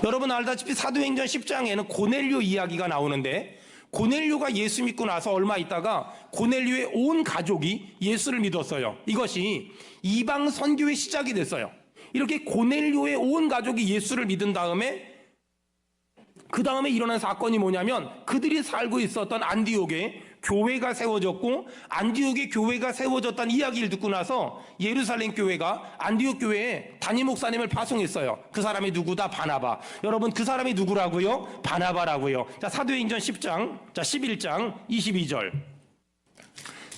여러분 알다시피 사도행전 10장에는 고넬료 이야기가 나오는데, 고넬료가 예수 믿고 나서 얼마 있다가 고넬료의 온 가족이 예수를 믿었어요. 이것이 이방 선교의 시작이 됐어요. 이렇게 고넬료의 온 가족이 예수를 믿은 다음에 그 다음에 일어난 사건이 뭐냐면, 그들이 살고 있었던 안디옥에 교회가 세워졌고, 안디옥에 교회가 세워졌다는 이야기를 듣고 나서 예루살렘 교회가 안디옥 교회에 담임 목사님을 파송했어요. 그 사람이 누구다? 바나바. 여러분, 그 사람이 누구라고요? 바나바라고요. 자, 사도행전 10장, 자 11장 22절.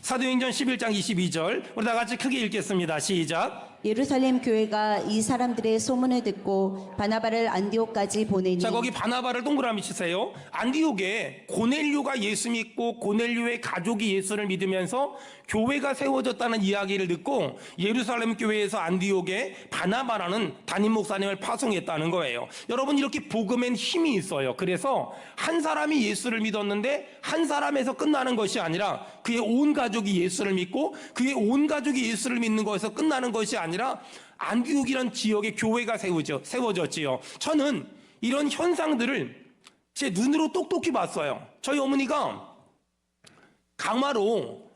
사도행전 11장 22절. 우리 다 같이 크게 읽겠습니다. 시작. 예루살렘 교회가 이 사람들의 소문을 듣고 바나바를 안디옥까지 보내니. 자, 거기 바나바를 동그라미 치세요. 안디옥에 고넬료가 예수 믿고 고넬료의 가족이 예수를 믿으면서 교회가 세워졌다는 이야기를 듣고 예루살렘 교회에서 안디옥에 바나바라는 담임 목사님을 파송했다는 거예요. 여러분, 이렇게 복음엔 힘이 있어요. 그래서 한 사람이 예수를 믿었는데 한 사람에서 끝나는 것이 아니라 그의 온 가족이 예수를 믿고 그의 온 가족이 예수를 믿는 것에서 끝나는 것이 아니라 안디옥이라는 지역에 교회가 세워졌지요. 저는 이런 현상들을 제 눈으로 똑똑히 봤어요. 저희 어머니가 강화로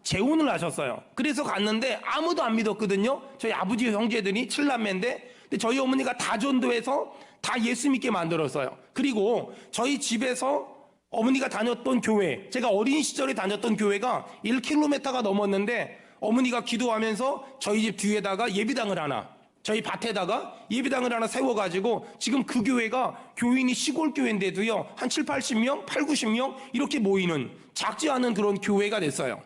재혼을 하셨어요. 그래서 갔는데 아무도 안 믿었거든요. 저희 아버지 형제들이 7남매인데, 근데 저희 어머니가 다 전도해서 다 예수 믿게 만들었어요. 그리고 저희 집에서 어머니가 다녔던 교회, 제가 어린 시절에 다녔던 교회가 1km가 넘었는데, 어머니가 기도하면서 저희 집 뒤에다가 예비당을 하나, 저희 밭에다가 예비당을 하나 세워가지고 지금 그 교회가 교인이 시골 교회인데도요, 한 7, 80명, 8, 90명 이렇게 모이는 작지 않은 그런 교회가 됐어요.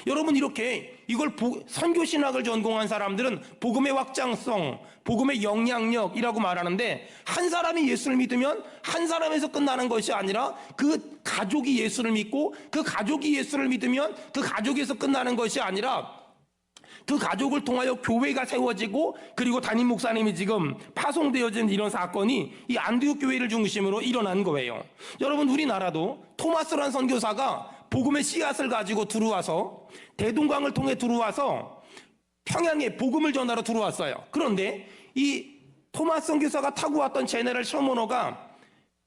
여러분, 이렇게 이걸 선교신학을 전공한 사람들은 복음의 확장성, 복음의 영향력이라고 말하는데, 한 사람이 예수를 믿으면 한 사람에서 끝나는 것이 아니라 그 가족이 예수를 믿고 그 가족이 예수를 믿으면 그 가족에서 끝나는 것이 아니라 그 가족을 통하여 교회가 세워지고, 그리고 담임 목사님이 지금 파송되어진 이런 사건이 이 안디옥 교회를 중심으로 일어난 거예요. 여러분, 우리나라도 토마스라는 선교사가 복음의 씨앗을 가지고 들어와서 대동강을 통해 들어와서 평양에 복음을 전하러 들어왔어요. 그런데 이 토마스 선교사가 타고 왔던 제네럴 셔머너가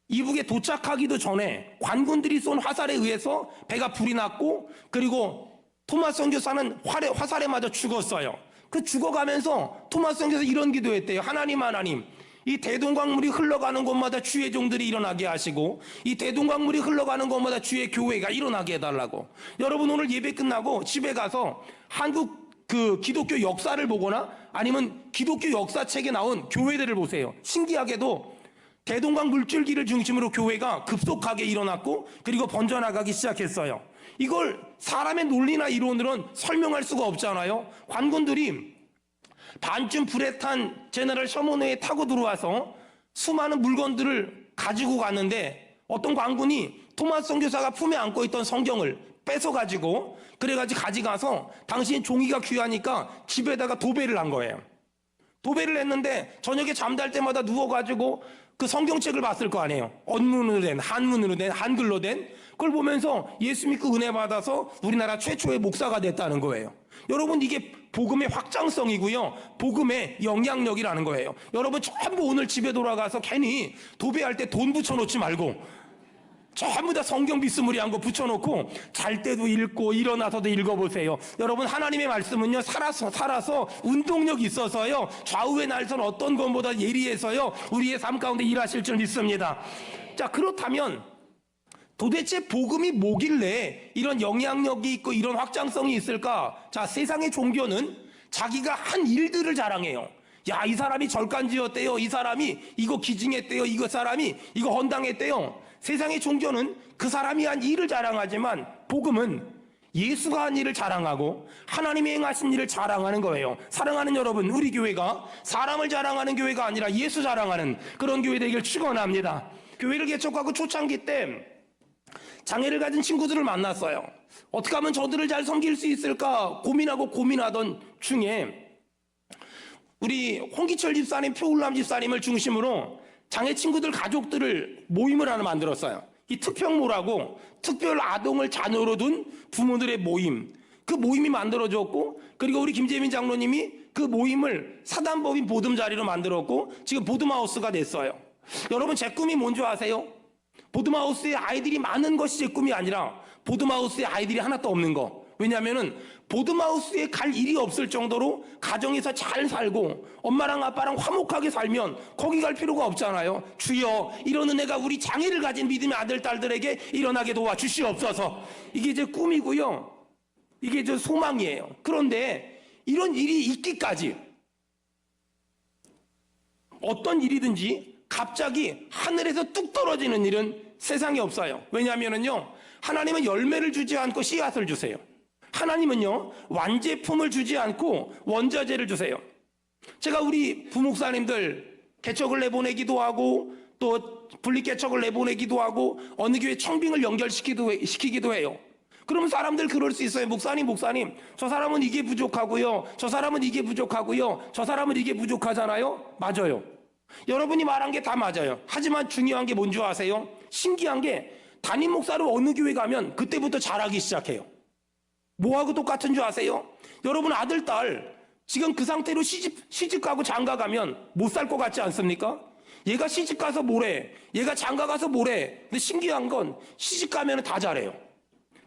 이북에 도착하기도 전에 관군들이 쏜 화살에 의해서 배가 불이 났고, 그리고 토마스 선교사는 화살에 맞아 죽었어요. 그 죽어가면서 토마스 선교사 이런 기도했대요. 하나님, 이 대동강물이 흘러가는 곳마다 주의 종들이 일어나게 하시고, 이 대동강물이 흘러가는 곳마다 주의 교회가 일어나게 해달라고. 여러분, 오늘 예배 끝나고 집에 가서 한국 그 기독교 역사를 보거나 아니면 기독교 역사책에 나온 교회들을 보세요. 신기하게도 대동강 물줄기를 중심으로 교회가 급속하게 일어났고, 그리고 번져나가기 시작했어요. 이걸 사람의 논리나 이론으로는 설명할 수가 없잖아요. 관군들이 반쯤 불에 탄 제너럴 셔머너에 타고 들어와서 수많은 물건들을 가지고 갔는데, 어떤 관군이 토마스 선교사가 품에 안고 있던 성경을 뺏어가지고 그래가지고 가져가서 당신 종이가 귀하니까 집에다가 도배를 한 거예요. 도배를 했는데 저녁에 잠잘 때마다 누워가지고 그 성경책을 봤을 거 아니에요. 언문으로 된, 한문으로 된, 한글로 된, 그걸 보면서 예수 믿고 은혜 받아서 우리나라 최초의 목사가 됐다는 거예요. 여러분, 이게 복음의 확장성이고요, 복음의 영향력이라는 거예요. 여러분, 전부 오늘 집에 돌아가서 괜히 도배할 때 돈 붙여놓지 말고 전부 다 성경 비스무리한 거 붙여놓고 잘 때도 읽고 일어나서도 읽어보세요. 여러분, 하나님의 말씀은요, 살아서 운동력이 있어서요, 좌우의 날선 어떤 것보다 예리해서요 우리의 삶 가운데 일하실 줄 믿습니다. 자, 그렇다면 도대체 복음이 뭐길래 이런 영향력이 있고 이런 확장성이 있을까? 자, 세상의 종교는 자기가 한 일들을 자랑해요. 야, 이 사람이 절간 지었대요, 이 사람이 이거 기증했대요, 이거 사람이 이거 헌당했대요. 세상의 종교는 그 사람이 한 일을 자랑하지만, 복음은 예수가 한 일을 자랑하고 하나님이 행하신 일을 자랑하는 거예요. 사랑하는 여러분, 우리 교회가 사람을 자랑하는 교회가 아니라 예수 자랑하는 그런 교회 되길 축원합니다. 교회를 개척하고 초창기 때 장애를 가진 친구들을 만났어요. 어떻게 하면 저들을 잘 섬길 수 있을까 고민하던 중에 우리 홍기철 집사님, 표울람 집사님을 중심으로 장애 친구들 가족들을 모임을 하나 만들었어요. 이 특평모라고, 특별 아동을 자녀로 둔 부모들의 모임, 그 모임이 만들어졌고, 그리고 우리 김재민 장로님이 그 모임을 사단법인 보듬자리로 만들었고 지금 보듬하우스가 됐어요. 여러분, 제 꿈이 뭔지 아세요? 보듬하우스에 아이들이 많은 것이 제 꿈이 아니라 보듬하우스에 아이들이 하나도 없는 거. 왜냐하면은 보듬하우스에 갈 일이 없을 정도로 가정에서 잘 살고 엄마랑 아빠랑 화목하게 살면 거기 갈 필요가 없잖아요. 주여, 이런 은혜가 우리 장애를 가진 믿음의 아들 딸들에게 일어나게 도와주시옵소서. 이게 제 꿈이고요, 이게 제 소망이에요. 그런데 이런 일이 있기까지 어떤 일이든지 갑자기 하늘에서 뚝 떨어지는 일은 세상에 없어요. 왜냐하면요, 하나님은 열매를 주지 않고 씨앗을 주세요. 하나님은요, 완제품을 주지 않고 원자재를 주세요. 제가 우리 부목사님들 개척을 내보내기도 하고 또 분리개척을 내보내기도 하고 어느 교회 청빙을 연결시키기도 해요. 그러면 사람들 그럴 수 있어요. 목사님, 저 사람은 이게 부족하고요, 저 사람은 이게 부족하고요, 저 사람은 이게 부족하잖아요. 맞아요. 여러분이 말한 게 다 맞아요. 하지만 중요한 게 뭔지 아세요? 신기한 게 담임 목사로 어느 교회 가면 그때부터 잘하기 시작해요. 뭐하고 똑같은 줄 아세요? 여러분 아들, 딸 지금 그 상태로 시집 가고 장가 가면 못 살 것 같지 않습니까? 얘가 시집 가서 뭐래, 얘가 장가 가서 뭐래. 근데 신기한 건 시집 가면 다 잘해요.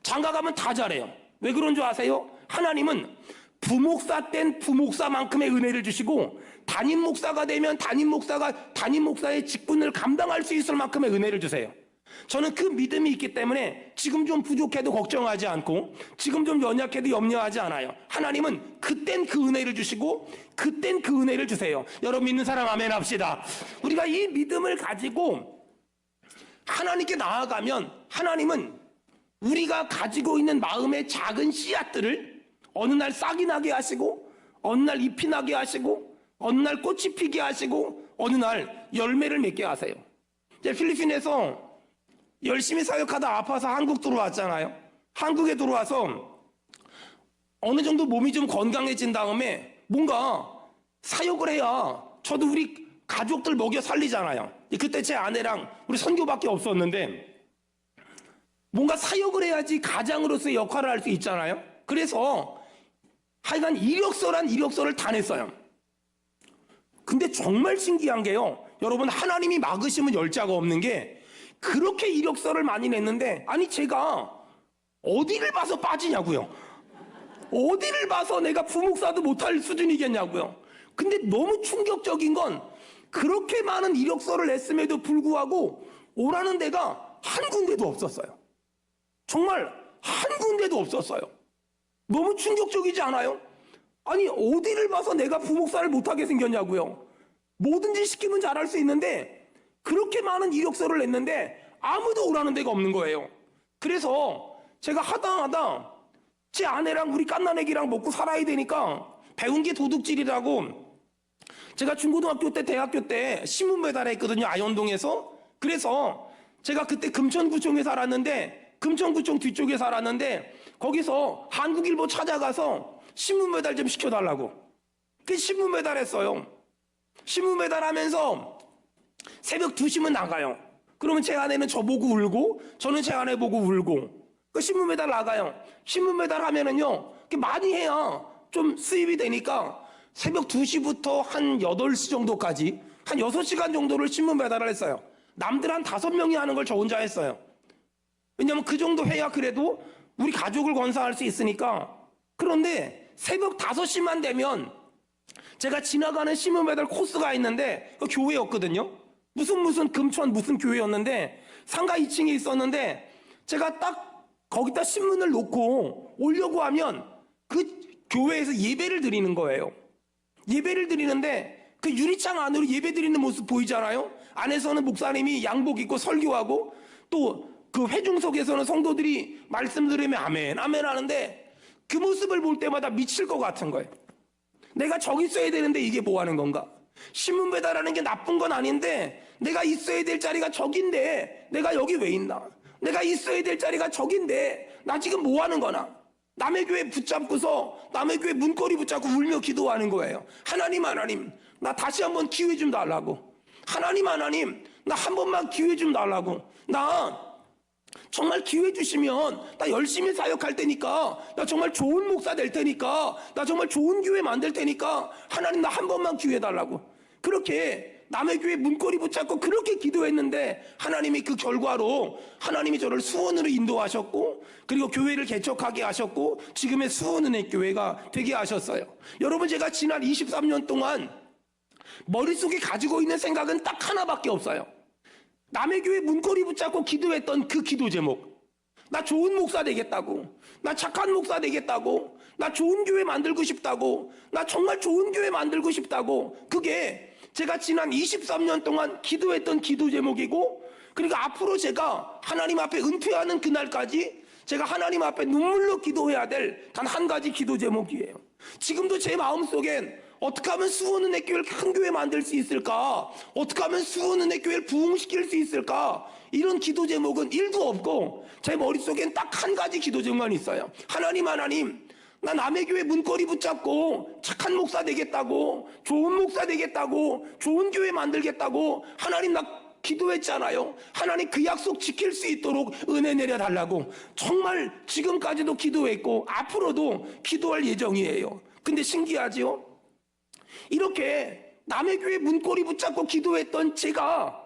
장가 가면 다 잘해요. 왜 그런 줄 아세요? 하나님은 부목사 땐 부목사만큼의 은혜를 주시고 담임 목사가 되면 담임 목사의 직분을 감당할 수 있을 만큼의 은혜를 주세요. 저는 그 믿음이 있기 때문에 지금 좀 부족해도 걱정하지 않고 지금 좀 연약해도 염려하지 않아요. 하나님은 그땐 그 은혜를 주시고 그땐 그 은혜를 주세요. 여러분 믿는 사람 아멘 합시다. 우리가 이 믿음을 가지고 하나님께 나아가면 하나님은 우리가 가지고 있는 마음의 작은 씨앗들을 어느 날 싹이 나게 하시고 어느 날 잎이 나게 하시고 어느 날 꽃이 피게 하시고 어느 날 열매를 맺게 하세요. 필리핀에서 열심히 사역하다 아파서 한국 들어왔잖아요. 한국에 들어와서 어느 정도 몸이 좀 건강해진 다음에 뭔가 사역을 해야 저도 우리 가족들 먹여 살리잖아요. 그때 제 아내랑 우리 선교밖에 없었는데 뭔가 사역을 해야지 가장으로서의 역할을 할 수 있잖아요. 그래서 하여간 이력서를 다 냈어요. 근데 정말 신기한 게요, 여러분 하나님이 막으시면 열자가 없는 게 그렇게 이력서를 많이 냈는데 아니 제가 어디를 봐서 빠지냐고요. 어디를 봐서 내가 부목사도 못할 수준이겠냐고요. 근데 너무 충격적인 건 그렇게 많은 이력서를 냈음에도 불구하고 오라는 데가 한 군데도 없었어요. 정말 한 군데도 없었어요. 너무 충격적이지 않아요? 아니 어디를 봐서 내가 부목사를 못하게 생겼냐고요. 뭐든지 시키면 잘할 수 있는데 그렇게 많은 이력서를 냈는데 아무도 오라는 데가 없는 거예요. 그래서 제가 하다 제 아내랑 우리 갓난애기랑 먹고 살아야 되니까 배운 게 도둑질이라고 제가 중고등학교 때 대학교 때 신문 배달했거든요, 아현동에서. 그래서 제가 그때 금천구청에 살았는데 금천구청 뒤쪽에 살았는데 거기서 한국일보 찾아가서 신문 배달 좀 시켜달라고. 그 신문 배달했어요. 신문 배달하면서 새벽 2시면 나가요. 그러면 제 아내는 저 보고 울고 저는 제 아내 보고 울고 그 신문 배달 나가요. 신문 배달 하면은요 많이 해야 좀 수입이 되니까 새벽 2시부터 한 8시 정도까지 한 6시간 정도를 신문 배달을 했어요. 남들 한 5명이 하는 걸 저 혼자 했어요. 왜냐면 그 정도 해야 그래도 우리 가족을 건사할 수 있으니까. 그런데 새벽 5시만 되면 제가 지나가는 신문 배달 코스가 있는데 그 교회였거든요. 무슨 금천 무슨 교회였는데 상가 2층에 있었는데 제가 딱 거기다 신문을 놓고 오려고 하면 그 교회에서 예배를 드리는 거예요. 예배를 드리는데 그 유리창 안으로 예배 드리는 모습 보이잖아요. 안에서는 목사님이 양복 입고 설교하고 또 그 회중석에서는 성도들이 말씀 들으면 아멘 아멘 하는데 그 모습을 볼 때마다 미칠 것 같은 거예요. 내가 저기 있어야 되는데 이게 뭐 하는 건가? 신문 배달하는 게 나쁜 건 아닌데 내가 있어야 될 자리가 저긴데 내가 여기 왜 있나? 내가 있어야 될 자리가 저긴데 나 지금 뭐 하는 거나? 남의 교회 붙잡고서 남의 교회 문고리 붙잡고 울며 기도하는 거예요. 하나님 나 다시 한번 기회 좀 달라고. 하나님 나 한 번만 기회 좀 달라고. 나 정말 기회 주시면 나 열심히 사역할 테니까, 나 정말 좋은 목사 될 테니까, 나 정말 좋은 교회 만들 테니까 하나님 나 한 번만 기회 달라고 그렇게 남의 교회 문고리 붙잡고 그렇게 기도했는데, 하나님이 그 결과로 하나님이 저를 수원으로 인도하셨고, 그리고 교회를 개척하게 하셨고, 지금의 수원은혜 교회가 되게 하셨어요. 여러분, 제가 지난 23년 동안 머릿속에 가지고 있는 생각은 딱 하나밖에 없어요. 남의 교회 문고리 붙잡고 기도했던 그 기도 제목, 나 좋은 목사 되겠다고, 나 착한 목사 되겠다고, 나 좋은 교회 만들고 싶다고, 나 정말 좋은 교회 만들고 싶다고, 그게 제가 지난 23년 동안 기도했던 기도 제목이고, 그리고 앞으로 제가 하나님 앞에 은퇴하는 그날까지 제가 하나님 앞에 눈물로 기도해야 될 단 한 가지 기도 제목이에요. 지금도 제 마음속엔 어떻게 하면 수원은혜 교회를 큰 교회 만들 수 있을까? 어떻게 하면 수원은혜 교회를 부흥시킬 수 있을까? 이런 기도 제목은 1도 없고, 제 머릿속엔 딱 한 가지 기도 제목만 있어요. 하나님, 나 남의 교회 문고리 붙잡고 착한 목사 되겠다고, 좋은 목사 되겠다고, 좋은 교회 만들겠다고 하나님 나 기도했잖아요. 하나님 그 약속 지킬 수 있도록 은혜 내려달라고 정말 지금까지도 기도했고 앞으로도 기도할 예정이에요. 근데 신기하지요? 이렇게 남의 교회 문고리 붙잡고 기도했던 제가,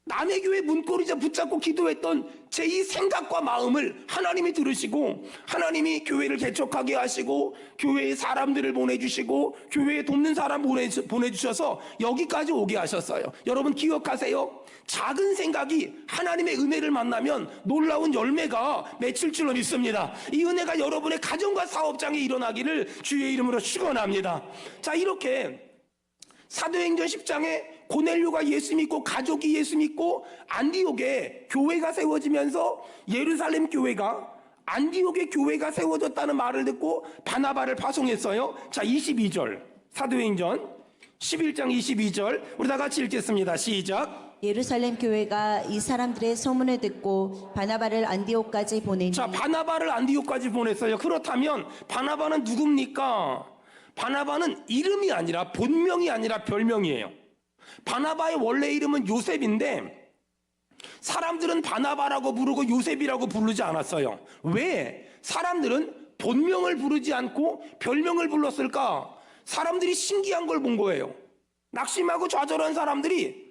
남의 교회 문고리 붙잡고 기도했던 제 이 생각과 마음을 하나님이 들으시고, 하나님이 교회를 개척하게 하시고, 교회에 사람들을 보내주시고, 교회에 돕는 사람 보내주셔서 여기까지 오게 하셨어요. 여러분 기억하세요? 작은 생각이 하나님의 은혜를 만나면 놀라운 열매가 맺힐 줄로 믿습니다. 이 은혜가 여러분의 가정과 사업장에 일어나기를 주의 이름으로 축원합니다. 자, 이렇게 사도행전 10장에 고넬료가 예수 믿고 가족이 예수 믿고 안디옥에 교회가 세워지면서 예루살렘 교회가, 안디옥의 교회가 세워졌다는 말을 듣고 바나바를 파송했어요. 자, 22절 사도행전 11장 22절 우리 다 같이 읽겠습니다. 시작. 예루살렘 교회가 이 사람들의 소문을 듣고 바나바를 안디옥까지 보내니. 자, 바나바를 안디옥까지 보냈어요. 그렇다면 바나바는 누굽니까? 바나바는 이름이 아니라, 본명이 아니라 별명이에요. 바나바의 원래 이름은 요셉인데 사람들은 바나바라고 부르고 요셉이라고 부르지 않았어요. 왜 사람들은 본명을 부르지 않고 별명을 불렀을까? 사람들이 신기한 걸 본 거예요. 낙심하고 좌절한 사람들이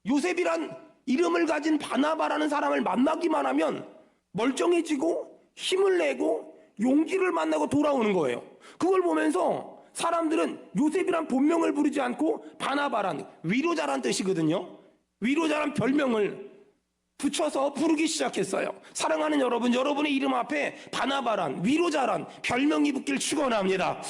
요셉이란 이름을 가진 바나바라는 사람을 만나기만 하면 멀쩡해지고 힘을 내고 용기를 만나고 돌아오는 거예요. 그걸 보면서 사람들은 요셉이란 본명을 부르지 않고 바나바란, 위로자란 뜻이거든요. 위로자란 별명을 붙여서 부르기 시작했어요. 사랑하는 여러분, 여러분의 이름 앞에 바나바란, 위로자란 별명이 붙길 축원합니다.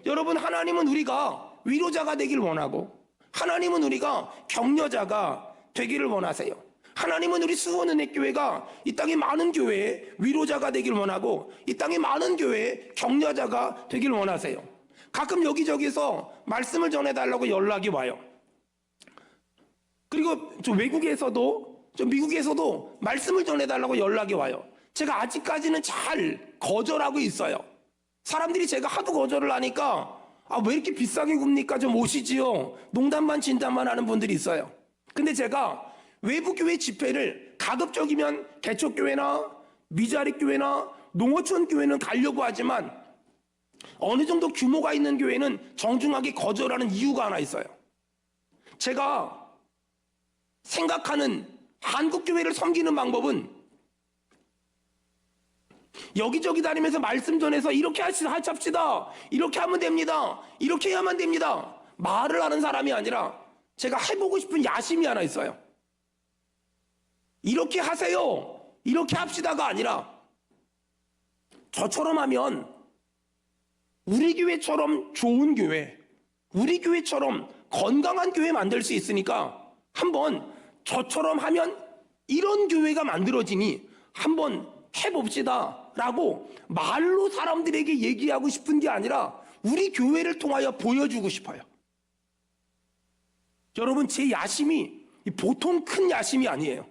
여러분, 하나님은 우리가 위로자가 되길 원하고, 하나님은 우리가 격려자가 되기를 원하세요. 하나님은 우리 수원은혜 교회가 이 땅의 많은 교회에 위로자가 되길 원하고, 이 땅의 많은 교회에 격려자가 되길 원하세요. 가끔 여기저기서 말씀을 전해달라고 연락이 와요. 그리고 저 외국에서도, 저 미국에서도 말씀을 전해달라고 연락이 와요. 제가 아직까지는 잘 거절하고 있어요. 사람들이 제가 하도 거절을 하니까, 왜 이렇게 비싸게 굽니까? 좀 오시지요. 농담만 진담만 하는 분들이 있어요. 근데 제가 외부 교회 집회를 가급적이면 개척교회나 미자리 교회나 농어촌 교회는 가려고 하지만, 어느 정도 규모가 있는 교회는 정중하게 거절하는 이유가 하나 있어요. 제가 생각하는 한국 교회를 섬기는 방법은 여기저기 다니면서 말씀 전해서 이렇게 하십시다, 이렇게 하면 됩니다, 이렇게 해야만 됩니다 말을 하는 사람이 아니라, 제가 해보고 싶은 야심이 하나 있어요. 이렇게 하세요, 이렇게 합시다가 아니라, 저처럼 하면 우리 교회처럼 좋은 교회, 우리 교회처럼 건강한 교회 만들 수 있으니까 한번 저처럼 하면 이런 교회가 만들어지니 한번 해봅시다 라고 말로 사람들에게 얘기하고 싶은 게 아니라 우리 교회를 통하여 보여주고 싶어요. 여러분, 제 야심이 보통 큰 야심이 아니에요.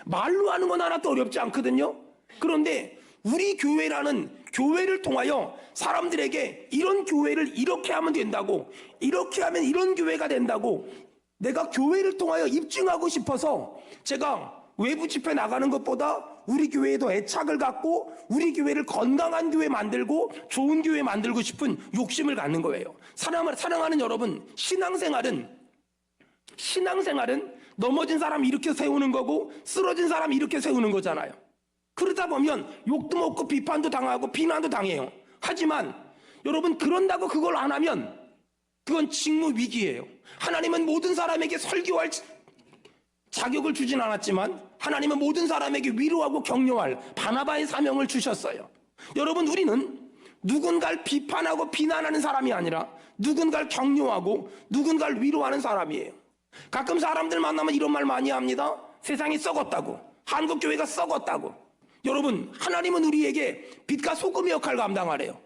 말로 하는 건 하나도 어렵지 않거든요. 그런데 우리 교회라는 교회를 통하여 사람들에게 이런 교회를 이렇게 하면 된다고, 이렇게 하면 이런 교회가 된다고 내가 교회를 통하여 입증하고 싶어서 제가 외부 집회 나가는 것보다 우리 교회에 더 애착을 갖고 우리 교회를 건강한 교회 만들고 좋은 교회 만들고 싶은 욕심을 갖는 거예요. 사랑하는 여러분, 신앙생활은 넘어진 사람 이렇게 세우는 거고 쓰러진 사람 이렇게 세우는 거잖아요. 그러다 보면 욕도 먹고 비판도 당하고 비난도 당해요. 하지만 여러분, 그런다고 그걸 안 하면 그건 직무 위기예요. 하나님은 모든 사람에게 설교할 자격을 주진 않았지만 하나님은 모든 사람에게 위로하고 격려할 바나바의 사명을 주셨어요. 여러분, 우리는 누군가를 비판하고 비난하는 사람이 아니라 누군가를 격려하고 누군가를 위로하는 사람이에요. 가끔 사람들 만나면 이런 말 많이 합니다. 세상이 썩었다고, 한국교회가 썩었다고. 여러분, 하나님은 우리에게 빛과 소금의 역할을 감당하래요.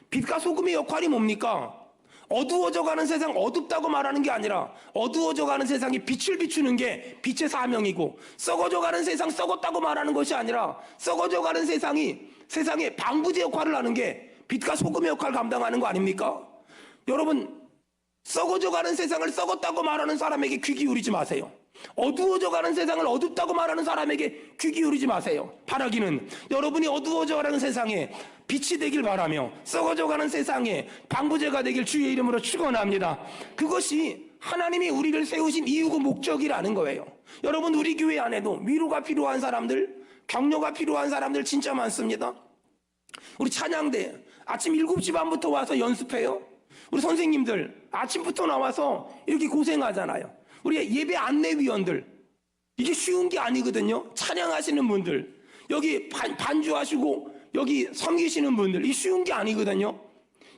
빛과 소금의 역할이 뭡니까? 어두워져가는 세상, 어둡다고 말하는 게 아니라 어두워져가는 세상에 빛을 비추는 게 빛의 사명이고, 썩어져가는 세상, 썩었다고 말하는 것이 아니라 썩어져가는 세상에 방부제 역할을 하는 게 빛과 소금의 역할을 감당하는 거 아닙니까? 여러분, 썩어져가는 세상을 썩었다고 말하는 사람에게 귀 기울이지 마세요. 어두워져가는 세상을 어둡다고 말하는 사람에게 귀 기울이지 마세요. 바라기는 여러분이 어두워져가는 세상에 빛이 되길 바라며 썩어져가는 세상에 방부제가 되길 주의 이름으로 축원합니다. 그것이 하나님이 우리를 세우신 이유고 목적이라는 거예요. 여러분, 우리 교회 안에도 위로가 필요한 사람들, 격려가 필요한 사람들 진짜 많습니다. 우리 찬양대 아침 7시 반부터 와서 연습해요. 우리 선생님들 아침부터 나와서 이렇게 고생하잖아요. 우리 예배 안내위원들, 이게 쉬운 게 아니거든요. 찬양하시는 분들, 여기 반주하시고 여기 섬기시는 분들, 이게 쉬운 게 아니거든요.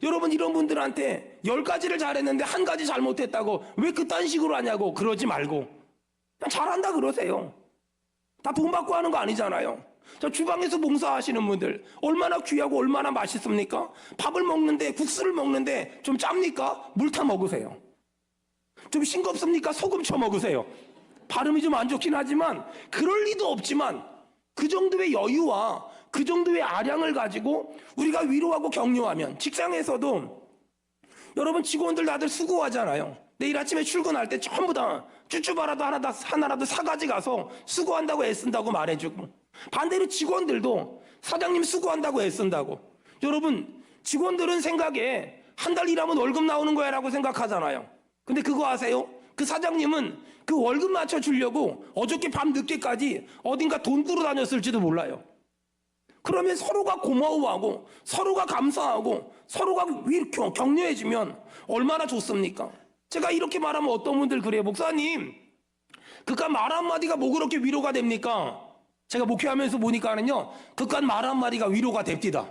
여러분, 이런 분들한테 10가지를 잘했는데 한 가지 잘못했다고 왜 그딴 식으로 하냐고 그러지 말고 그냥 잘한다 그러세요. 다 돈 받고 하는 거 아니잖아요. 저 주방에서 봉사하시는 분들 얼마나 귀하고 얼마나 맛있습니까? 밥을 먹는데, 국수를 먹는데 좀 짭니까? 물 타 먹으세요. 좀 싱겁습니까? 소금 쳐 먹으세요. 발음이 좀 안 좋긴 하지만 그럴 리도 없지만 그 정도의 여유와 그 정도의 아량을 가지고 우리가 위로하고 격려하면, 직장에서도 여러분 직원들 다들 수고하잖아요. 내일 아침에 출근할 때 전부 다 쭈쭈바라도 하나라도 사가지 가서 수고한다고 애쓴다고 말해주고, 반대로 직원들도 사장님 수고한다고 애쓴다고. 여러분, 직원들은 생각에 한 달 일하면 월급 나오는 거야 라고 생각하잖아요. 근데 그거 아세요? 그 사장님은 그 월급 맞춰주려고 어저께 밤 늦게까지 어딘가 돈 꾸러 다녔을지도 몰라요. 그러면 서로가 고마워하고 서로가 감사하고 서로가 격려해주면 얼마나 좋습니까? 제가 이렇게 말하면 어떤 분들 그래요. 목사님, 그깟 말 한마디가 뭐 그렇게 위로가 됩니까? 제가 목회하면서 보니까는요, 그깟 말 한마디가 위로가 됩니다.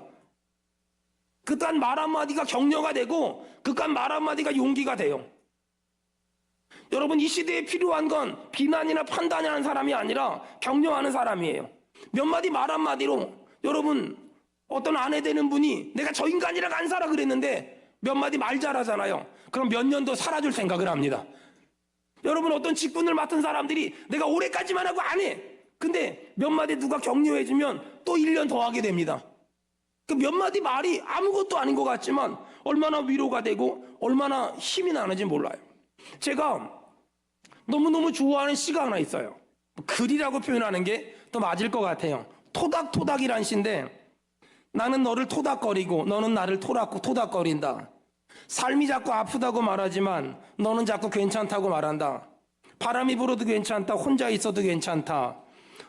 그깟 말 한마디가 격려가 되고 그깟 말 한마디가 용기가 돼요. 여러분, 이 시대에 필요한 건 비난이나 판단하는 사람이 아니라 격려하는 사람이에요. 몇 마디 말 한마디로, 여러분, 어떤 아내 되는 분이 내가 저 인간이랑 안 살아 그랬는데 몇 마디 말 잘하잖아요. 그럼 몇 년 더 살아줄 생각을 합니다. 여러분, 어떤 직분을 맡은 사람들이 내가 올해까지만 하고 안 해. 근데 몇 마디 누가 격려해주면 또 1년 더 하게 됩니다. 그 몇 마디 말이 아무것도 아닌 것 같지만 얼마나 위로가 되고 얼마나 힘이 나는지 몰라요. 제가 너무너무 좋아하는 시가 하나 있어요. 글이라고 표현하는 게 더 맞을 것 같아요. 토닥토닥이란 시인데, 나는 너를 토닥거리고 너는 나를 토닥거린다. 삶이 자꾸 아프다고 말하지만 너는 자꾸 괜찮다고 말한다. 바람이 불어도 괜찮다. 혼자 있어도 괜찮다.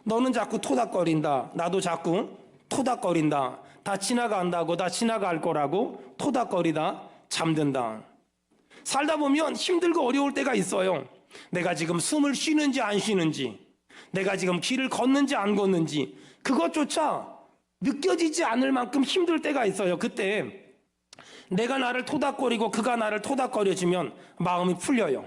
너는 자꾸 토닥거린다. 나도 자꾸 토닥거린다. 다 지나간다고, 다 지나갈 거라고 토닥거리다 잠든다. 살다 보면 힘들고 어려울 때가 있어요. 내가 지금 숨을 쉬는지 안 쉬는지, 내가 지금 길을 걷는지 안 걷는지 그것조차 느껴지지 않을 만큼 힘들 때가 있어요. 그때 내가 나를 토닥거리고 그가 나를 토닥거려주면 마음이 풀려요.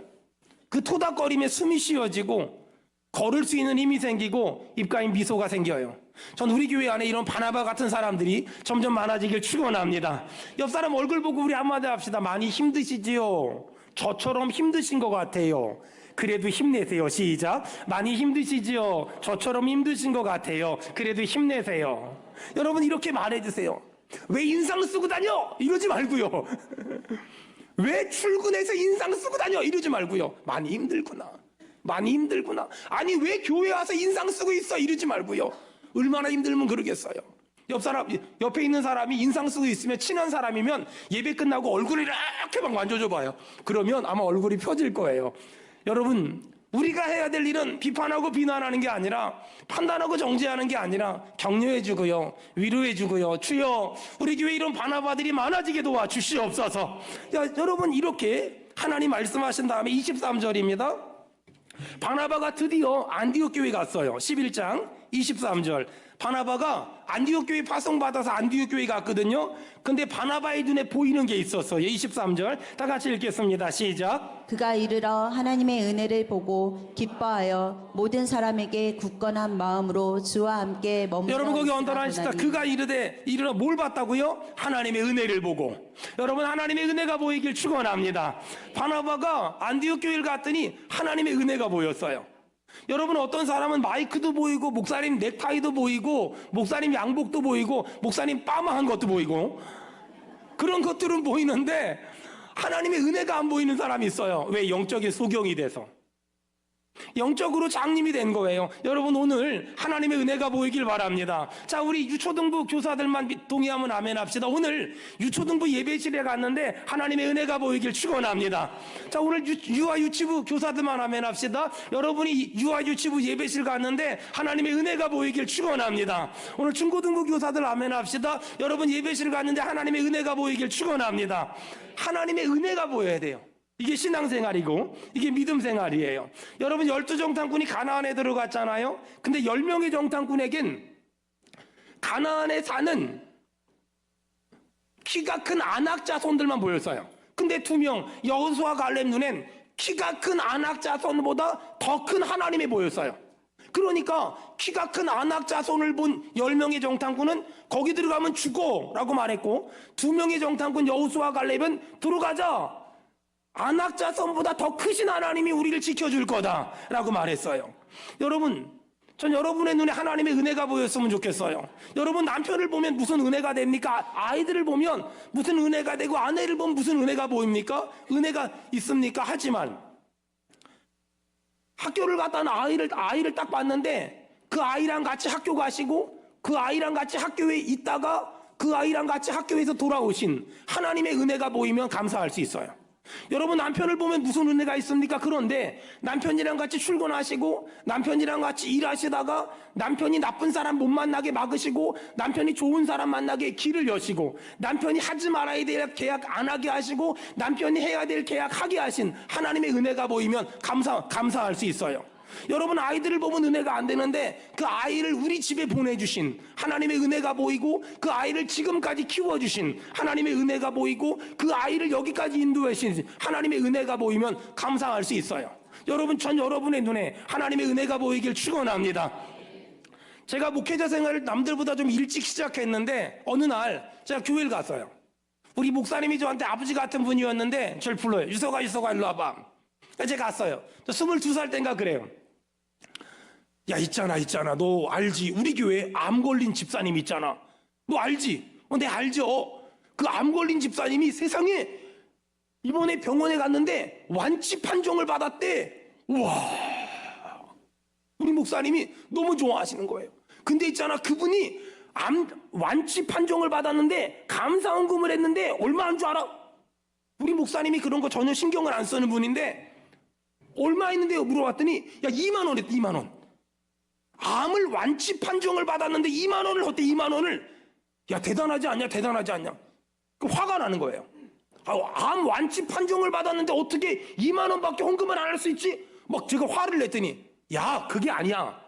그 토닥거림에 숨이 쉬어지고 걸을 수 있는 힘이 생기고 입가에 미소가 생겨요. 전 우리 교회 안에 이런 바나바 같은 사람들이 점점 많아지길 축원합니다. 옆 사람 얼굴 보고 우리 한마디 합시다. 많이 힘드시지요? 저처럼 힘드신 것 같아요. 그래도 힘내세요. 시작. 많이 힘드시지요? 저처럼 힘드신 것 같아요. 그래도 힘내세요. 여러분, 이렇게 말해주세요. 왜 인상 쓰고 다녀? 이러지 말고요. 왜 출근해서 인상 쓰고 다녀? 이러지 말고요. 많이 힘들구나. 많이 힘들구나. 아니 왜 교회 와서 인상 쓰고 있어 이러지 말고요. 얼마나 힘들면 그러겠어요. 옆에 있는 사람이 인상 쓰고 있으면 친한 사람이면 예배 끝나고 얼굴을 이렇게 막 만져줘 봐요. 그러면 아마 얼굴이 펴질 거예요. 여러분, 우리가 해야 될 일은 비판하고 비난하는 게 아니라 판단하고 정죄하는 게 아니라 격려해주고요, 위로해주고요. 주여, 우리 교회 이런 바나바들이 많아지게 도와주시옵소서. 여러분, 이렇게 하나님 말씀하신 다음에 23절입니다. 바나바가 드디어 안디옥 교회 갔어요. 11장 23절. 바나바가 안디옥 교회 파송받아서 안디옥 교회 갔거든요. 근데 바나바의 눈에 보이는 게 있었어요. 23절 다 같이 읽겠습니다. 시작. 그가 이르러 하나님의 은혜를 보고 기뻐하여 모든 사람에게 굳건한 마음으로 주와 함께 머물러 여러분 거기 있으라 언더라인시다. 보나니. 그가 이르러 뭘 봤다고요? 하나님의 은혜를 보고. 여러분 하나님의 은혜가 보이길 축원합니다. 바나바가 안디옥 교회를 갔더니 하나님의 은혜가 보였어요. 여러분 어떤 사람은 마이크도 보이고 목사님 넥타이도 보이고 목사님 양복도 보이고 목사님 빠마한 것도 보이고 그런 것들은 보이는데 하나님의 은혜가 안 보이는 사람이 있어요. 왜? 영적인 소경이 돼서. 영적으로 장님이 된 거예요. 여러분 오늘 하나님의 은혜가 보이길 바랍니다. 자, 우리 유초등부 교사들만 동의하면 아멘 합시다. 오늘 유초등부 예배실에 갔는데 하나님의 은혜가 보이길 축원합니다. 자, 오늘 유아 유치부 교사들만 아멘 합시다. 여러분이 유아 유치부 예배실 갔는데 하나님의 은혜가 보이길 축원합니다. 오늘 중고등부 교사들 아멘 합시다. 여러분 예배실 갔는데 하나님의 은혜가 보이길 축원합니다. 하나님의 은혜가 보여야 돼요. 이게 신앙생활이고 이게 믿음생활이에요. 여러분 12정탐꾼이 가나안에 들어갔잖아요. 근데 10명의 정탐꾼에겐 가나안에 사는 키가 큰 아낙 자손들만 보였어요. 근데 2명 여호수아 갈렙 눈엔 키가 큰 아낙 자손보다 더 큰 하나님이 보였어요. 그러니까 키가 큰 아낙 자손을 본 10명의 정탐꾼은 거기 들어가면 죽어 라고 말했고 2명의 정탐꾼 여호수아 갈렙은 들어가자, 아낙 자손보다 더 크신 하나님이 우리를 지켜줄 거다라고 말했어요. 여러분, 전 여러분의 눈에 하나님의 은혜가 보였으면 좋겠어요. 여러분 남편을 보면 무슨 은혜가 됩니까? 아이들을 보면 무슨 은혜가 되고 아내를 보면 무슨 은혜가 보입니까? 은혜가 있습니까? 하지만 학교를 갔다 아이를 딱 봤는데 그 아이랑 같이 학교 가시고 그 아이랑 같이 학교에 있다가 그 아이랑 같이 학교에서 돌아오신 하나님의 은혜가 보이면 감사할 수 있어요. 여러분 남편을 보면 무슨 은혜가 있습니까? 그런데 남편이랑 같이 출근하시고 남편이랑 같이 일하시다가 남편이 나쁜 사람 못 만나게 막으시고 남편이 좋은 사람 만나게 길을 여시고 남편이 하지 말아야 될 계약 안 하게 하시고 남편이 해야 될 계약 하게 하신 하나님의 은혜가 보이면 감사할 수 있어요. 여러분 아이들을 보면 은혜가 안 되는데 그 아이를 우리 집에 보내주신 하나님의 은혜가 보이고 그 아이를 지금까지 키워주신 하나님의 은혜가 보이고 그 아이를 여기까지 인도하신 하나님의 은혜가 보이면 감사할 수 있어요. 여러분 전 여러분의 눈에 하나님의 은혜가 보이길 축원합니다. 제가 목회자 생활을 남들보다 좀 일찍 시작했는데 어느 날 제가 교회를 갔어요. 우리 목사님이 저한테 아버지 같은 분이었는데 저를 불러요. 유서가 일로 와봐. 제가 갔어요. 저 22살 땐가 그래요. 야 있잖아 너 알지? 우리 교회에 암 걸린 집사님 있잖아. 너 알지? 네 알죠. 그 암 걸린 집사님이 세상에 이번에 병원에 갔는데 완치 판정을 받았대. 우와, 우리 목사님이 너무 좋아하시는 거예요. 근데 있잖아 그분이 암 완치 판정을 받았는데 감사헌금을 했는데 얼마인 줄 알아? 우리 목사님이 그런 거 전혀 신경을 안 쓰는 분인데 얼마 했는데요? 물어봤더니 야 2만 원 했대. 2만 원. 암을 완치 판정을 받았는데 2만 원을 헛대. 2만 원을. 야 대단하지 않냐? 그 화가 나는 거예요. 암 완치 판정을 받았는데 어떻게 2만 원밖에 헌금을 안 할 수 있지? 막 제가 화를 냈더니 야 그게 아니야.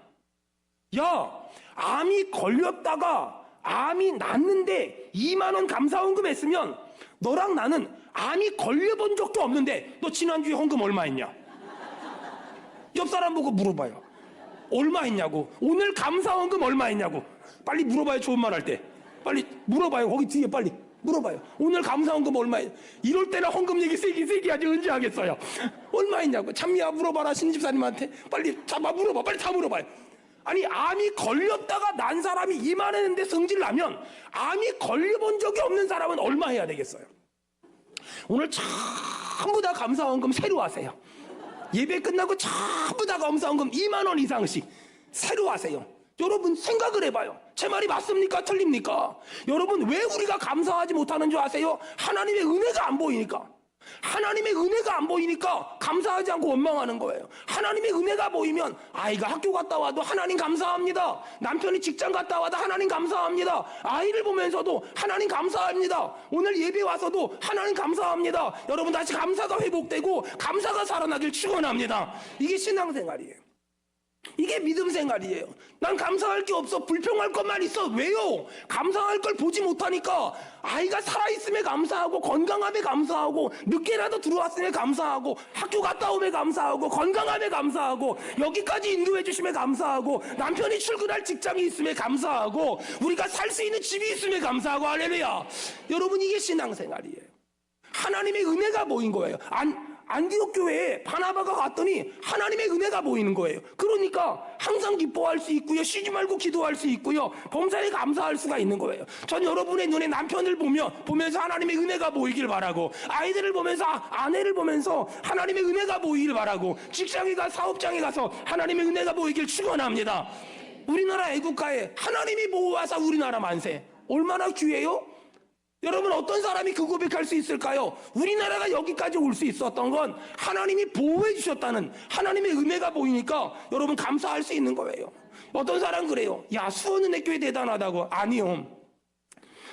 야 암이 걸렸다가 암이 낫는데 2만 원 감사헌금 했으면 너랑 나는 암이 걸려본 적도 없는데 너 지난주에 헌금 얼마 했냐? 옆 사람 보고 물어봐요. 얼마 했냐고. 오늘 감사헌금 얼마 했냐고. 빨리 물어봐요. 좋은 말 할 때 빨리 물어봐요. 거기 뒤에 빨리 물어봐요. 오늘 감사헌금 얼마 했냐. 이럴 때는 헌금 얘기 세게 하지 언제 하겠어요. 얼마 했냐고. 참미야 물어봐라. 신집사님한테 빨리 물어봐. 빨리 다 물어봐요. 아니 암이 걸렸다가 난 사람이 이만했는데 성질 나면 암이 걸려본 적이 없는 사람은 얼마 해야 되겠어요. 오늘 전부 다 감사헌금 새로 하세요. 예배 끝나고 전부 다 감사헌금 2만 원 이상씩 새로 하세요. 여러분 생각을 해봐요. 제 말이 맞습니까? 틀립니까? 여러분 왜 우리가 감사하지 못하는 줄 아세요? 하나님의 은혜가 안 보이니까. 하나님의 은혜가 안 보이니까 감사하지 않고 원망하는 거예요. 하나님의 은혜가 보이면 아이가 학교 갔다 와도 하나님 감사합니다. 남편이 직장 갔다 와도 하나님 감사합니다. 아이를 보면서도 하나님 감사합니다. 오늘 예배 와서도 하나님 감사합니다. 여러분 다시 감사가 회복되고 감사가 살아나길 축원합니다. 이게 신앙생활이에요. 이게 믿음 생활이에요. 난 감사할 게 없어. 불평할 것만 있어. 왜요? 감사할 걸 보지 못하니까. 아이가 살아있음에 감사하고, 건강함에 감사하고, 늦게라도 들어왔음에 감사하고, 학교 갔다 오면 감사하고, 건강함에 감사하고, 여기까지 인도해 주심에 감사하고, 남편이 출근할 직장이 있음에 감사하고, 우리가 살 수 있는 집이 있음에 감사하고. 할렐루야. 여러분 이게 신앙생활이에요. 하나님의 은혜가 보인 거예요. 안디옥 교회에 바나바가 갔더니 하나님의 은혜가 보이는 거예요. 그러니까 항상 기뻐할 수 있고요. 쉬지 말고 기도할 수 있고요. 범사에 감사할 수가 있는 거예요. 전 여러분의 눈에 남편을 보면서 하나님의 은혜가 보이길 바라고, 아이들을 보면서 아내를 보면서 하나님의 은혜가 보이길 바라고, 직장에 가 사업장에 가서 하나님의 은혜가 보이길 축원합니다. 우리나라 애국가에 하나님이 보호하사 우리나라 만세. 얼마나 귀해요? 여러분 어떤 사람이 그 고백할 수 있을까요? 우리나라가 여기까지 올 수 있었던 건 하나님이 보호해 주셨다는 하나님의 은혜가 보이니까 여러분 감사할 수 있는 거예요. 어떤 사람 그래요. 야, 수원은혜교회 대단하다고. 아니요.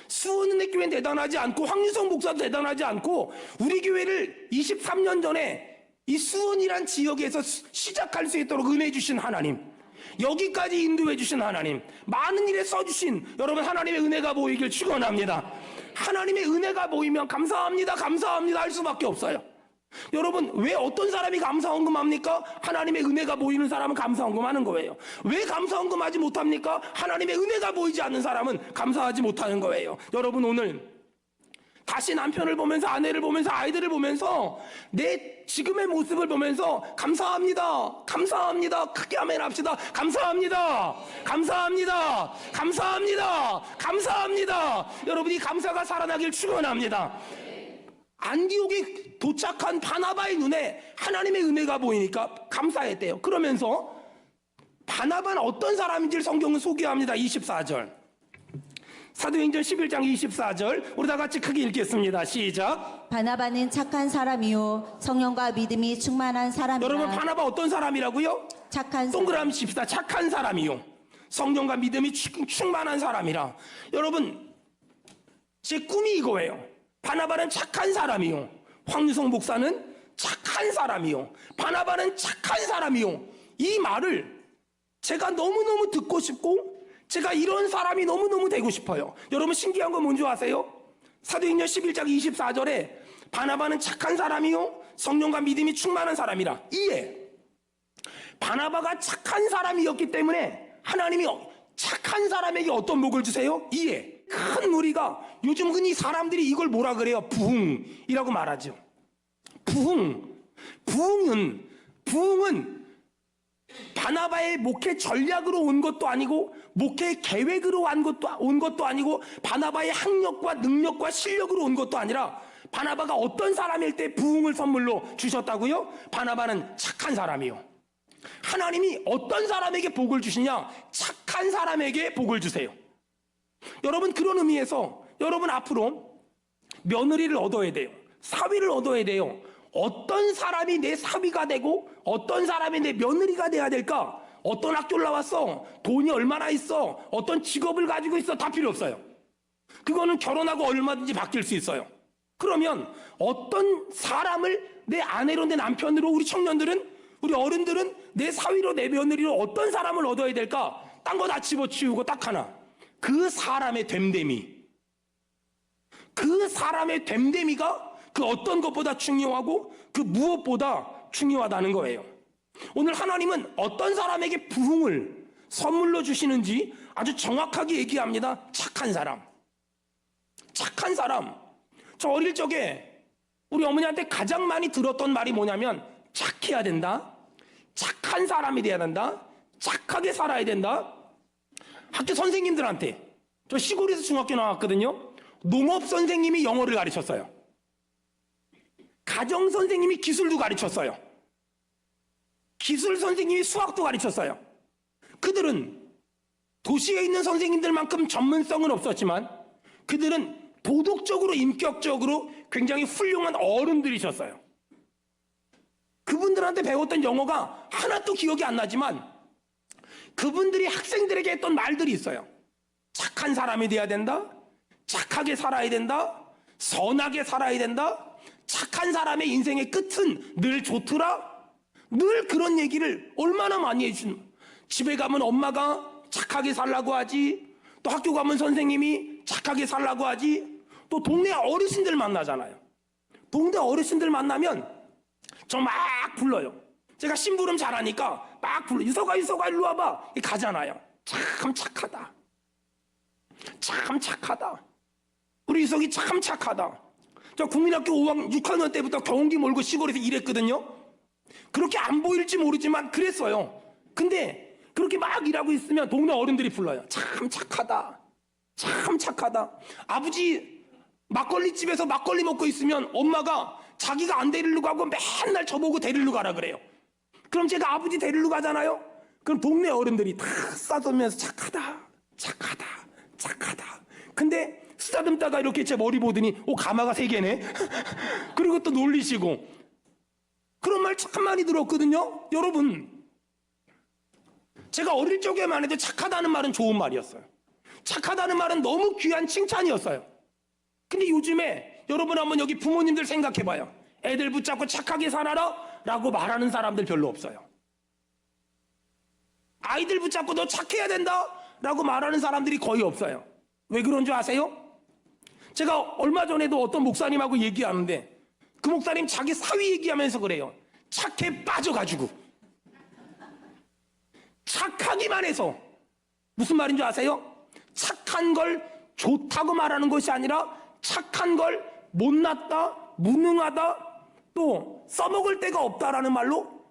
수원은혜교회 대단하지 않고 황유성 목사도 대단하지 않고 우리 교회를 23년 전에 이 수원이란 지역에서 시작할 수 있도록 은혜 주신 하나님, 여기까지 인도해 주신 하나님, 많은 일에 써주신 여러분 하나님의 은혜가 보이길 축원합니다. 하나님의 은혜가 보이면 감사합니다 감사합니다 할 수밖에 없어요. 여러분 왜 어떤 사람이 감사헌금 합니까? 하나님의 은혜가 보이는 사람은 감사헌금 하는 거예요. 왜 감사헌금 하지 못합니까? 하나님의 은혜가 보이지 않는 사람은 감사하지 못하는 거예요. 여러분 오늘 다시 남편을 보면서 아내를 보면서 아이들을 보면서 내 지금의 모습을 보면서 감사합니다 감사합니다 크게 아멘 합시다. 감사합니다 감사합니다 감사합니다 감사합니다. 여러분이 감사가 살아나길 축원합니다. 안디옥에 도착한 바나바의 눈에 하나님의 은혜가 보이니까 감사했대요. 그러면서 바나바는 어떤 사람인지를 성경은 소개합니다. 24절 사도행전 11장 24절 우리 다 같이 크게 읽겠습니다. 시작. 바나바는 착한 사람이요 성령과 믿음이 충만한 사람이라. 여러분 바나바 어떤 사람이라고요? 착한 사람. 동그라미 칩시다. 착한 사람이요 성령과 믿음이 충만한 사람이라. 여러분 제 꿈이 이거예요. 바나바는 착한 사람이요, 황유성 목사는 착한 사람이요, 바나바는 착한 사람이요. 이 말을 제가 너무너무 듣고 싶고 제가 이런 사람이 너무너무 되고 싶어요. 여러분 신기한 건 뭔지 아세요? 사도행전 11장 24절에 바나바는 착한 사람이요 성령과 믿음이 충만한 사람이라. 이에 바나바가 착한 사람이었기 때문에 하나님이 착한 사람에게 어떤 복을 주세요? 이에 큰 무리가, 요즘 흔히 사람들이 이걸 뭐라 그래요? 부흥이라고 말하죠. 부흥은 바나바의 목회 전략으로 온 것도 아니고 목회 계획으로 온 것도 아니고 바나바의 학력과 능력과 실력으로 온 것도 아니라 바나바가 어떤 사람일 때 부흥을 선물로 주셨다고요? 바나바는 착한 사람이요. 하나님이 어떤 사람에게 복을 주시냐? 착한 사람에게 복을 주세요. 여러분 그런 의미에서 여러분 앞으로 며느리를 얻어야 돼요. 사위를 얻어야 돼요. 어떤 사람이 내 사위가 되고 어떤 사람이 내 며느리가 돼야 될까? 어떤 학교를 나왔어? 돈이 얼마나 있어? 어떤 직업을 가지고 있어? 다 필요 없어요. 그거는 결혼하고 얼마든지 바뀔 수 있어요. 그러면 어떤 사람을 내 아내로 내 남편으로 우리 청년들은, 우리 어른들은 내 사위로 내 며느리로 어떤 사람을 얻어야 될까? 딴 거 다 집어치우고 딱 하나, 그 사람의 됨됨이, 그 사람의 됨됨이가 그 어떤 것보다 중요하고 그 무엇보다 중요하다는 거예요. 오늘 하나님은 어떤 사람에게 부흥을 선물로 주시는지 아주 정확하게 얘기합니다. 착한 사람. 착한 사람. 저 어릴 적에 우리 어머니한테 가장 많이 들었던 말이 뭐냐면 착해야 된다, 착한 사람이 돼야 된다, 착하게 살아야 된다. 학교 선생님들한테, 저 시골에서 중학교 나왔거든요. 농업 선생님이 영어를 가르쳤어요. 가정 선생님이 기술도 가르쳤어요. 기술 선생님이 수학도 가르쳤어요. 그들은 도시에 있는 선생님들만큼 전문성은 없었지만 그들은 도덕적으로 인격적으로 굉장히 훌륭한 어른들이셨어요. 그분들한테 배웠던 영어가 하나도 기억이 안 나지만 그분들이 학생들에게 했던 말들이 있어요. 착한 사람이 돼야 된다. 착하게 살아야 된다. 선하게 살아야 된다. 착한 사람의 인생의 끝은 늘 좋더라. 늘 그런 얘기를 얼마나 많이 해주는. 집에 가면 엄마가 착하게 살라고 하지. 또 학교 가면 선생님이 착하게 살라고 하지. 또 동네 어르신들 만나잖아요. 동네 어르신들 만나면 저 막 불러요. 제가 심부름 잘하니까 막 불러. 유서가 일로 와봐. 가잖아요. 참 착하다. 참 착하다. 우리 유석이 참 착하다. 저 국민학교 6학년 때부터 경운기 몰고 시골에서 일했거든요. 그렇게 안 보일지 모르지만 그랬어요. 근데 그렇게 막 일하고 있으면 동네 어른들이 불러요. 참 착하다. 참 착하다. 아버지 막걸리집에서 막걸리 먹고 있으면 엄마가 자기가 안 데리러 가고 맨날 저보고 데리러 가라 그래요. 그럼 제가 아버지 데리러 가잖아요. 그럼 동네 어른들이 다 싸들면서 착하다. 착하다. 착하다. 근데 쓰다듬다가 이렇게 제 머리 보더니 가마가 3개네. 그리고 또 놀리시고. 그런 말 참 많이 들었거든요. 여러분, 제가 어릴 적에만 해도 착하다는 말은 좋은 말이었어요. 착하다는 말은 너무 귀한 칭찬이었어요. 근데 요즘에 여러분 한번 여기 부모님들 생각해봐요. 애들 붙잡고 착하게 살아라 라고 말하는 사람들 별로 없어요. 아이들 붙잡고 너 착해야 된다 라고 말하는 사람들이 거의 없어요. 왜 그런 줄 아세요? 제가 얼마 전에도 어떤 목사님하고 얘기하는데 그 목사님 자기 사위 얘기하면서 그래요. 착해 빠져가지고. 착하기만 해서. 무슨 말인 줄 아세요? 착한 걸 좋다고 말하는 것이 아니라 착한 걸 못났다, 무능하다, 또 써먹을 데가 없다라는 말로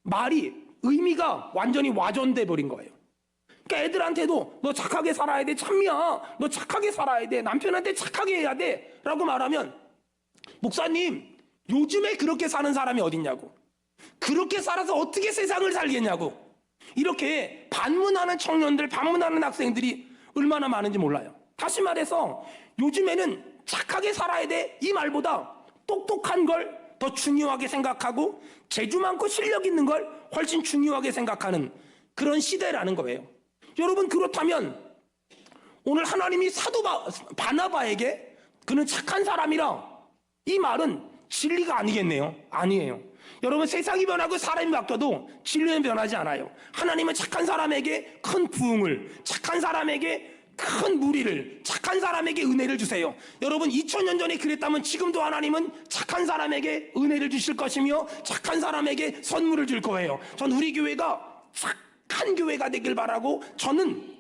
말이 의미가 완전히 와전돼 버린 거예요. 그러니까 애들한테도 너 착하게 살아야 돼, 참미야. 너 착하게 살아야 돼. 남편한테 착하게 해야 돼. 라고 말하면 목사님, 요즘에 그렇게 사는 사람이 어딨냐고. 그렇게 살아서 어떻게 세상을 살겠냐고. 이렇게 반문하는 청년들, 반문하는 학생들이 얼마나 많은지 몰라요. 다시 말해서 요즘에는 착하게 살아야 돼 이 말보다 똑똑한 걸 더 중요하게 생각하고 재주 많고 실력 있는 걸 훨씬 중요하게 생각하는 그런 시대라는 거예요. 여러분, 그렇다면 오늘 하나님이 사도 바나바에게 그는 착한 사람이라 이 말은 진리가 아니겠네요. 아니에요. 여러분, 세상이 변하고 사람이 바뀌어도 진리는 변하지 않아요. 하나님은 착한 사람에게 큰 부흥을, 착한 사람에게 큰 무리를, 착한 사람에게 은혜를 주세요. 여러분, 2000년 전에 그랬다면 지금도 하나님은 착한 사람에게 은혜를 주실 것이며 착한 사람에게 선물을 줄 거예요. 전 우리 교회가 착한 교회가 되길 바라고, 저는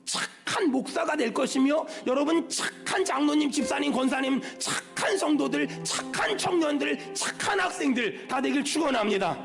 착한 목사가 될 것이며 여러분 착한 장로님, 집사님, 권사님, 착한 성도들, 착한 청년들, 착한 학생들 다 되길 축원합니다.